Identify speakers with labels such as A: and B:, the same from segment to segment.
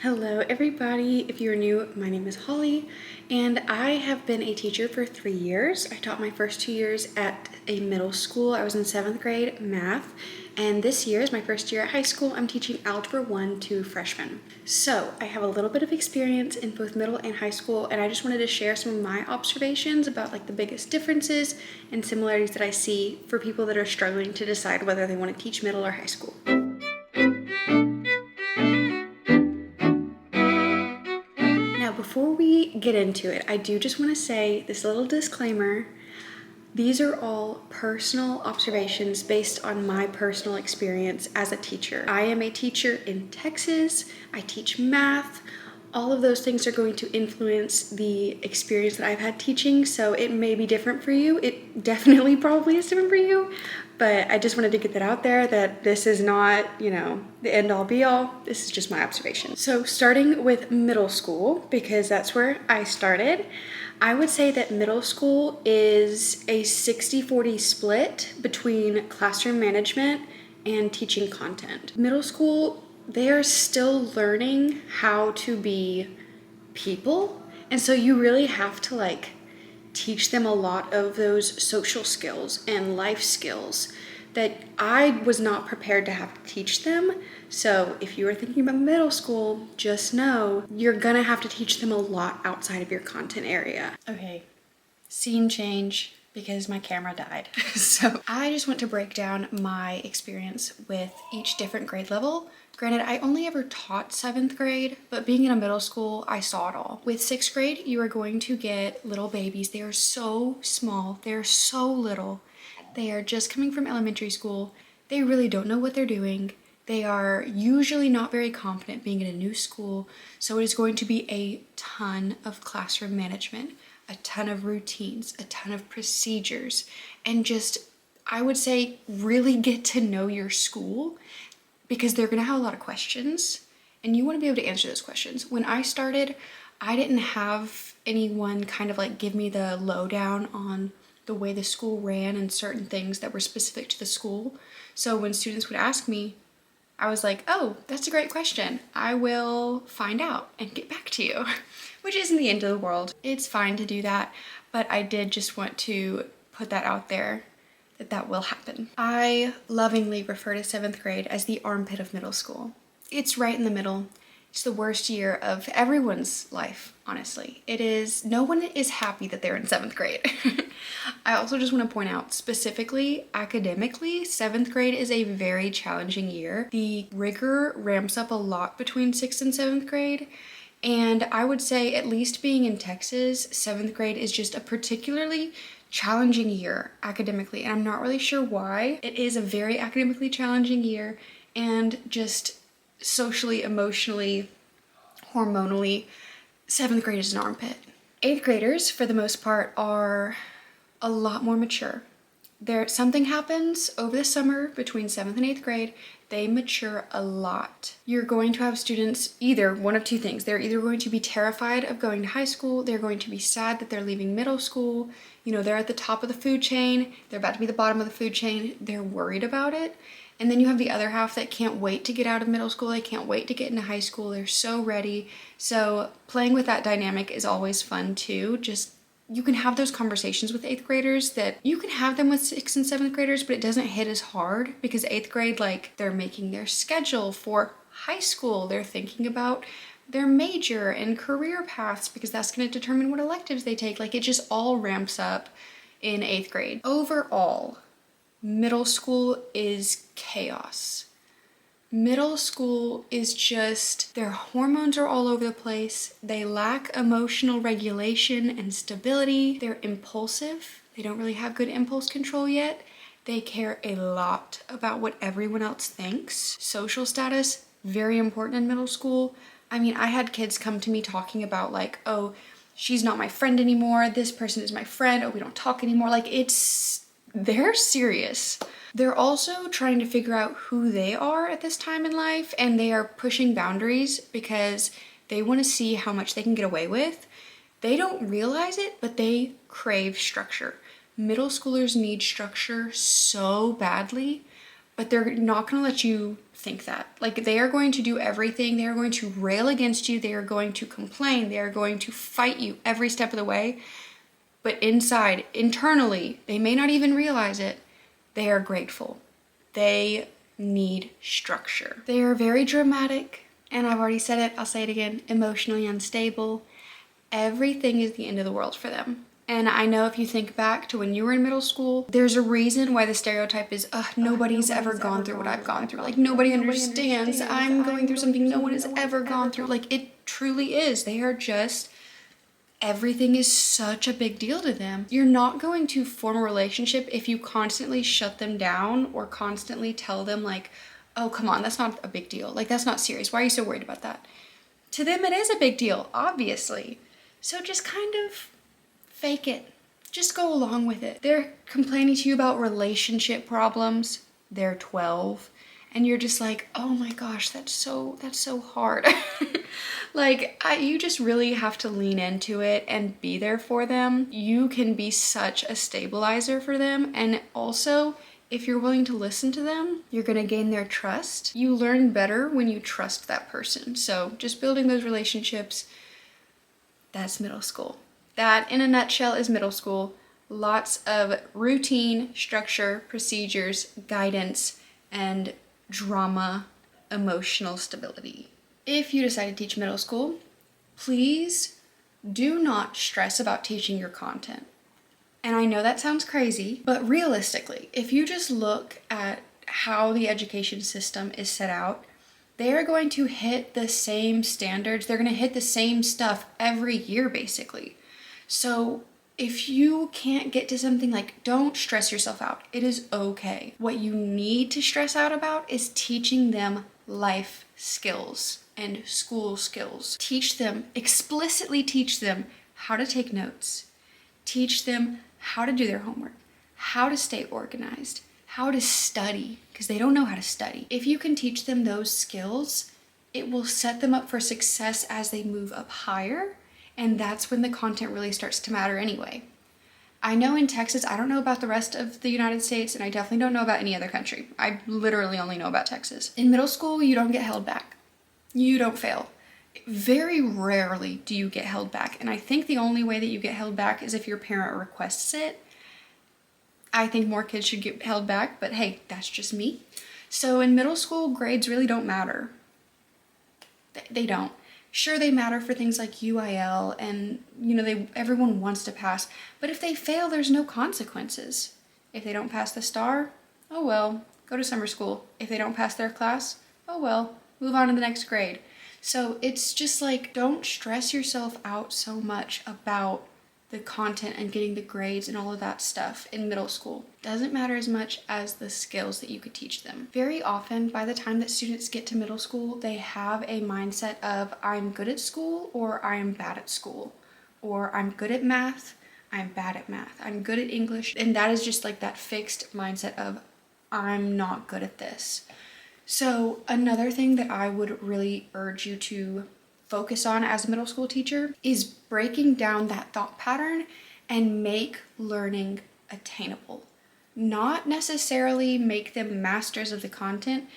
A: Hello everybody, if you're new, my name is Holly and I have been a teacher for 3 years. I taught my first 2 years at a middle school. I was in 7th grade math, and this year is my first year at high school. I'm teaching Algebra 1 to freshmen. So I have a little bit of experience in both middle and high school, and I just wanted to share some of my observations about like the biggest differences and similarities that I see for people that are struggling to decide whether they want to teach middle or high school. Now, before we get into it, I do just want to say this little disclaimer. These are all personal observations based on my personal experience as a teacher. I am a teacher in Texas. I teach math. All of those things are going to influence the experience that I've had teaching, so it may be different for you. It definitely probably is different for you, but I just wanted to get that out there that this is not, the end all be all. This is just my observation. So starting with middle school, because that's where I started, I would say that middle school is a 60-40 split between classroom management and teaching content. Middle school, they are still learning how to be people, and so you really have to teach them a lot of those social skills and life skills that I was not prepared to have to teach them. So if you are thinking about middle school, just know you're gonna have to teach them a lot outside of your content area. Okay, scene change because my camera died. So I just want to break down my experience with each different grade level. Granted, I only ever taught 7th grade, but being in a middle school, I saw it all. With 6th grade, you are going to get little babies. They are so small, they're so little. They are just coming from elementary school. They really don't know what they're doing. They are usually not very confident being in a new school, so it is going to be a ton of classroom management, a ton of routines, a ton of procedures, and just, I would say, really get to know your school, because they're gonna have a lot of questions, and you wanna be able to answer those questions. When I started, I didn't have anyone kind of give me the lowdown on the way the school ran and certain things that were specific to the school. So when students would ask me, I was like, oh, that's a great question. I will find out and get back to you, which isn't the end of the world. It's fine to do that, but I did just want to put that out there that will happen. I lovingly refer to 7th grade as the armpit of middle school. It's right in the middle. It's the worst year of everyone's life, honestly. No one is happy that they're in 7th grade. I also just want to point out, specifically academically, 7th grade is a very challenging year. The rigor ramps up a lot between 6th and 7th grade. And I would say, at least being in Texas, 7th grade is just a particularly challenging year academically. And I'm not really sure why. It is a very academically challenging year, and just socially, emotionally, hormonally, 7th grade is an armpit. 8th graders, for the most part, are a lot more mature. Something happens over the summer between 7th and 8th grade. They mature a lot. You're going to have students, either one of two things. They're either going to be terrified of going to high school, they're going to be sad that they're leaving middle school, they're at the top of the food chain, they're about to be the bottom of the food chain, they're worried about it. And then you have the other half that can't wait to get out of middle school, they can't wait to get into high school, they're so ready. So playing with that dynamic is always fun too. You can have those conversations with 8th graders that you can have them with 6th and 7th graders, but it doesn't hit as hard, because 8th grade, they're making their schedule for high school. They're thinking about their major and career paths, because that's going to determine what electives they take. It just all ramps up in 8th grade. Overall, middle school is chaos. Middle school is just, their hormones are all over the place. They lack emotional regulation and stability. They're impulsive. They don't really have good impulse control yet. They care a lot about what everyone else thinks. Social status, very important in middle school. I mean, I had kids come to me talking about oh, she's not my friend anymore. This person is my friend. Oh, we don't talk anymore. They're serious. They're also trying to figure out who they are at this time in life, and they are pushing boundaries because they want to see how much they can get away with. They don't realize it, but they crave structure. Middle schoolers need structure so badly, but they're not going to let you think that. Like, they are going to do everything. They are going to rail against you. They are going to complain. They are going to fight you every step of the way. But inside, internally, they may not even realize it. They are grateful. They need structure. They are very dramatic, and I've already said it, I'll say it again, emotionally unstable. Everything is the end of the world for them. And I know if you think back to when you were in middle school, there's a reason why the stereotype is, nobody's ever gone through what I've gone through. Like, nobody understands. I'm going through something no one has ever gone through. Like, it truly is. They are just, everything is such a big deal to them. You're not going to form a relationship if you constantly shut them down or constantly tell them like, oh, come on, that's not a big deal. Like, that's not serious. Why are you so worried about that? To them, it is a big deal, obviously. So just kind of fake it. Just go along with it. They're complaining to you about relationship problems. They're 12. And you're just like, oh my gosh, that's so hard. Like, you just really have to lean into it and be there for them. You can be such a stabilizer for them. And also, if you're willing to listen to them, you're gonna gain their trust. You learn better when you trust that person. So just building those relationships, that's middle school. That, in a nutshell, is middle school. Lots of routine, structure, procedures, guidance, and drama, emotional stability. If you decide to teach middle school, please do not stress about teaching your content. And I know that sounds crazy, but realistically, if you just look at how the education system is set out, they are going to hit the same standards. They're going to hit the same stuff every year, basically. So if you can't get to something, like, don't stress yourself out. It is okay. What you need to stress out about is teaching them life skills and school skills. Teach them, explicitly teach them how to take notes. Teach them how to do their homework, how to stay organized, how to study, because they don't know how to study. If you can teach them those skills, it will set them up for success as they move up higher, and that's when the content really starts to matter anyway. I know in Texas, I don't know about the rest of the United States, and I definitely don't know about any other country. I literally only know about Texas. In middle school, you don't get held back. You don't fail. Very rarely do you get held back, and I think the only way that you get held back is if your parent requests it. I think more kids should get held back, but hey, that's just me. So in middle school, grades really don't matter. They don't. Sure, they matter for things like UIL and, everyone wants to pass, but if they fail, there's no consequences. If they don't pass the STAR, oh well, go to summer school. If they don't pass their class, oh well, move on to the next grade. So it's just like, don't stress yourself out so much about the content and getting the grades and all of that stuff in middle school. Doesn't matter as much as the skills that you could teach them. Very often, by the time that students get to middle school, they have a mindset of, I'm good at school or I'm bad at school, or I'm good at math, I'm bad at math, I'm good at English. And that is just like that fixed mindset of, I'm not good at this. So another thing that I would really urge you to focus on as a middle school teacher is breaking down that thought pattern and make learning attainable. Not necessarily make them masters of the content,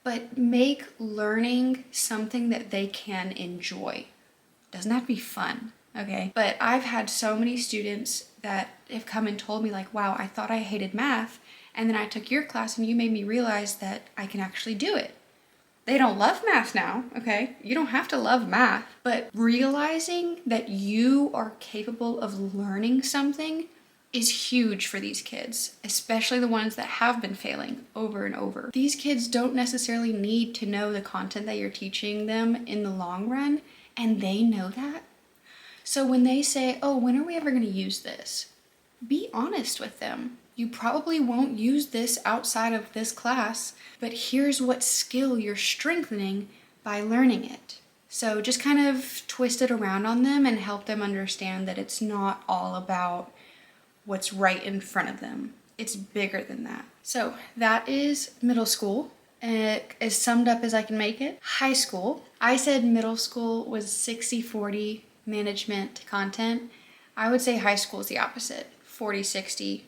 A: but make learning something that they can enjoy. Doesn't have to be fun, okay? But I've had so many students that have come and told me like, wow, I thought I hated math, and then I took your class and you made me realize that I can actually do it. They don't love math now, okay? You don't have to love math, but realizing that you are capable of learning something is huge for these kids, especially the ones that have been failing over and over. These kids don't necessarily need to know the content that you're teaching them in the long run, and they know that. So when they say, oh, when are we ever going to use this? Be honest with them. You probably won't use this outside of this class, but here's what skill you're strengthening by learning it. So just kind of twist it around on them and help them understand that it's not all about what's right in front of them. It's bigger than that. So that is middle school, as summed up as I can make it. High school, I said middle school was 60-40 management to content. I would say high school is the opposite, 40-60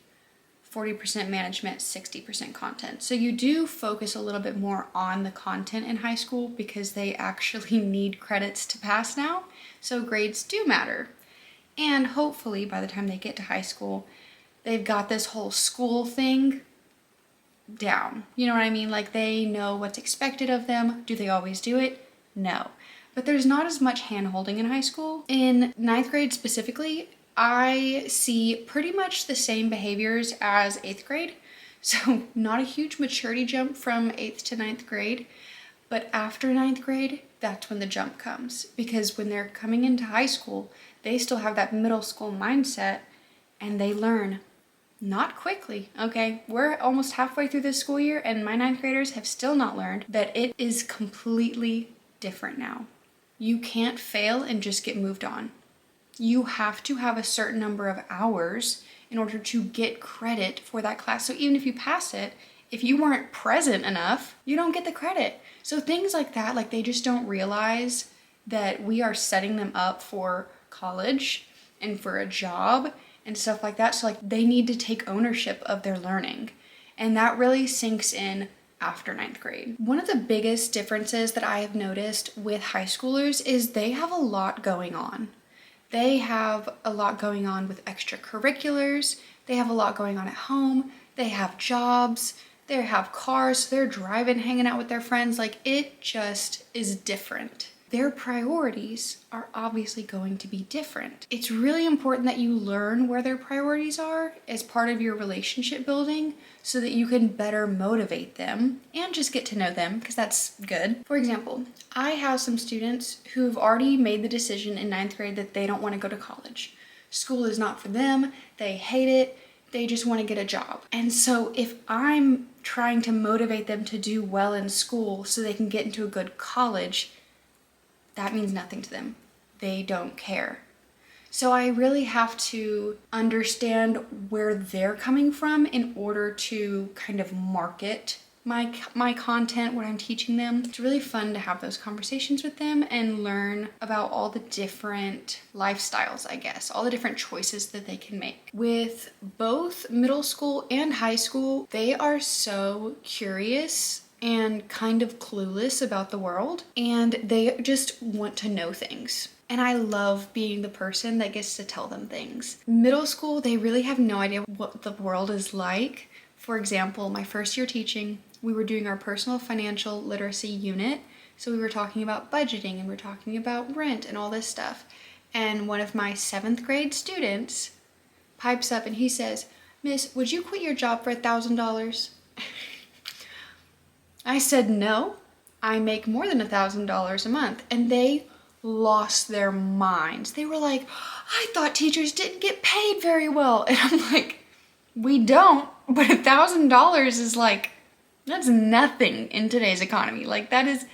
A: 40% management, 60% content. So you do focus a little bit more on the content in high school because they actually need credits to pass now. So grades do matter. And hopefully by the time they get to high school, they've got this whole school thing down. You know what I mean? Like they know what's expected of them. Do they always do it? No. But there's not as much hand-holding in high school. In ninth grade specifically, I see pretty much the same behaviors as 8th grade. So not a huge maturity jump from 8th to ninth grade. But after ninth grade, that's when the jump comes. Because when they're coming into high school, they still have that middle school mindset and they learn not quickly, okay? We're almost halfway through this school year and my ninth graders have still not learned that it is completely different now. You can't fail and just get moved on. You have to have a certain number of hours in order to get credit for that class. So even if you pass it, if you weren't present enough, you don't get the credit. So things like that, like they just don't realize that we are setting them up for college and for a job and stuff like that. So like they need to take ownership of their learning. And that really sinks in after ninth grade. One of the biggest differences that I have noticed with high schoolers is they have a lot going on. They have a lot going on with extracurriculars. They have a lot going on at home. They have jobs. They have cars. They're driving, hanging out with their friends. Like it just is different. Their priorities are obviously going to be different. It's really important that you learn where their priorities are as part of your relationship building so that you can better motivate them and just get to know them because that's good. For example, I have some students who've already made the decision in ninth grade that they don't want to go to college. School is not for them. They hate it. They just want to get a job. And so if I'm trying to motivate them to do well in school so they can get into a good college, that means nothing to them. They don't care. So I really have to understand where they're coming from in order to kind of market my content, what I'm teaching them. It's really fun to have those conversations with them and learn about all the different lifestyles, I guess, all the different choices that they can make. With both middle school and high school, they are so curious and kind of clueless about the world, and they just want to know things. And I love being the person that gets to tell them things. Middle school, they really have no idea what the world is like. For example, my first year teaching, we were doing our personal financial literacy unit. So we were talking about budgeting and we were talking about rent and all this stuff. And one of my 7th grade students pipes up and he says, "Miss, would you quit your job for $1,000? I said, "No, I make more than $1,000 a month." And they lost their minds. They were like, "I thought teachers didn't get paid very well." And I'm like, we don't, but $1,000 is like, that's nothing in today's economy. Like that is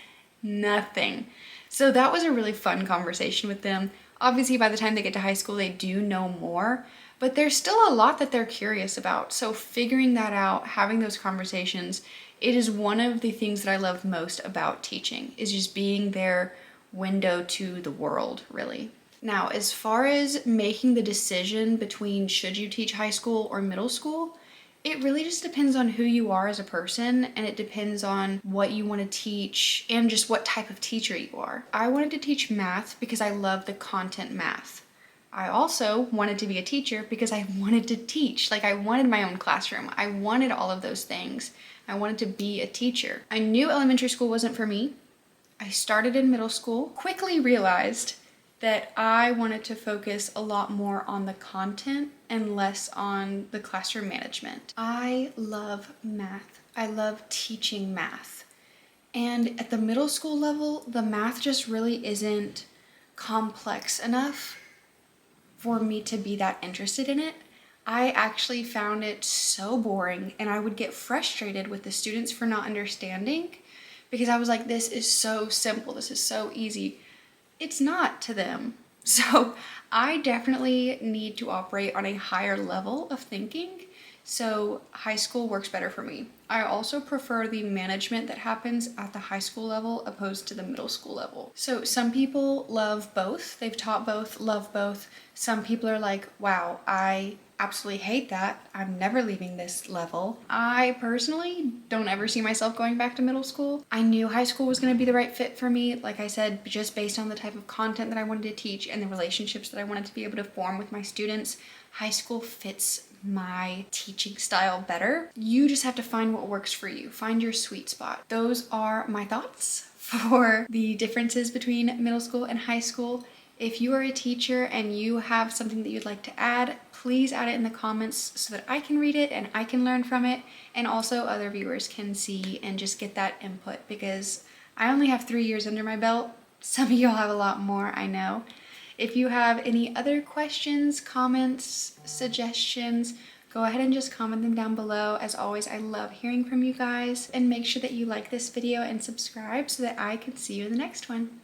A: nothing. So that was a really fun conversation with them. Obviously, by the time they get to high school, they do know more, but there's still a lot that they're curious about. So figuring that out, having those conversations, it is one of the things that I love most about teaching, is just being their window to the world, really. Now, as far as making the decision between should you teach high school or middle school, it really just depends on who you are as a person, and it depends on what you want to teach and just what type of teacher you are. I wanted to teach math because I love the content math. I also wanted to be a teacher because I wanted to teach. Like I wanted my own classroom. I wanted all of those things. I wanted to be a teacher. I knew elementary school wasn't for me. I started in middle school, quickly realized that I wanted to focus a lot more on the content and less on the classroom management. I love math. I love teaching math. And at the middle school level, the math just really isn't complex enough for me to be that interested in it. I actually found it so boring, and I would get frustrated with the students for not understanding because I was like, this is so simple, this is so easy. It's not to them. So I definitely need to operate on a higher level of thinking. So high school works better for me. I also prefer the management that happens at the high school level opposed to the middle school level. So some people love both. They've taught both, love both. Some people are like, wow, I absolutely hate that. I'm never leaving this level. I personally don't ever see myself going back to middle school. I knew high school was going to be the right fit for me, like I said, just based on the type of content that I wanted to teach and the relationships that I wanted to be able to form with my students. High school fits my teaching style better. You just have to find what works for you. Find your sweet spot. Those are my thoughts for the differences between middle school and high school. If you are a teacher and you have something that you'd like to add, please add it in the comments so that I can read it and I can learn from it, and also other viewers can see and just get that input, because I only have 3 years under my belt. Some of y'all have a lot more, I know. If you have any other questions, comments, suggestions, go ahead and just comment them down below. As always, I love hearing from you guys, and make sure that you like this video and subscribe so that I can see you in the next one.